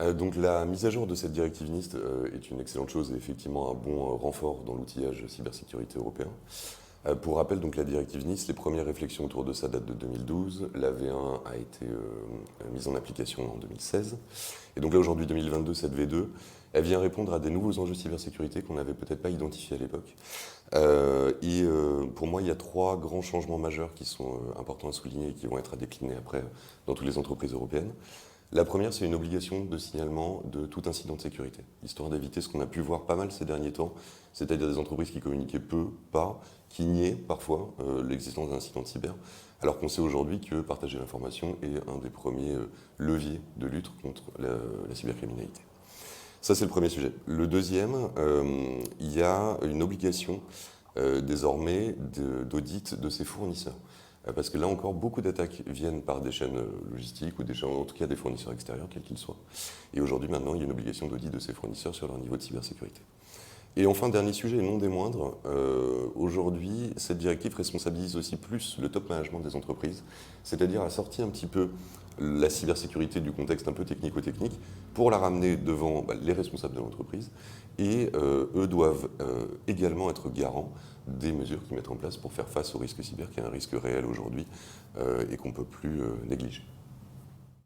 Donc la mise à jour de cette directive NIST est une excellente chose et effectivement un bon renfort dans l'outillage cybersécurité européen. Pour rappel, donc la directive NIST, les premières réflexions autour de ça datent de 2012. La V1 a été mise en application en 2016. Et donc là, aujourd'hui, 2022, cette V2, elle vient répondre à des nouveaux enjeux cybersécurité qu'on n'avait peut-être pas identifiés à l'époque. Pour moi, il y a trois grands changements majeurs qui sont importants à souligner et qui vont être à décliner après dans toutes les entreprises européennes. La première, c'est une obligation de signalement de tout incident de sécurité, histoire d'éviter ce qu'on a pu voir pas mal ces derniers temps, c'est-à-dire des entreprises qui communiquaient peu, pas, qui niaient parfois l'existence d'un incident de cyber, alors qu'on sait aujourd'hui que partager l'information est un des premiers leviers de lutte contre la cybercriminalité. Ça, c'est le premier sujet. Le deuxième, il y a une obligation désormais d'audit de ses fournisseurs. Parce que là encore, beaucoup d'attaques viennent par des chaînes logistiques ou des chaînes, en tout cas des fournisseurs extérieurs, quels qu'ils soient. Et aujourd'hui, maintenant, il y a une obligation d'audit de ces fournisseurs sur leur niveau de cybersécurité. Et enfin, dernier sujet, et non des moindres, aujourd'hui, cette directive responsabilise aussi plus le top management des entreprises, c'est-à-dire a sorti un petit peu la cybersécurité du contexte un peu technico-technique pour la ramener devant les responsables de l'entreprise. Et eux doivent également être garants des mesures qu'ils mettent en place pour faire face au risque cyber, qui est un risque réel aujourd'hui et qu'on ne peut plus négliger.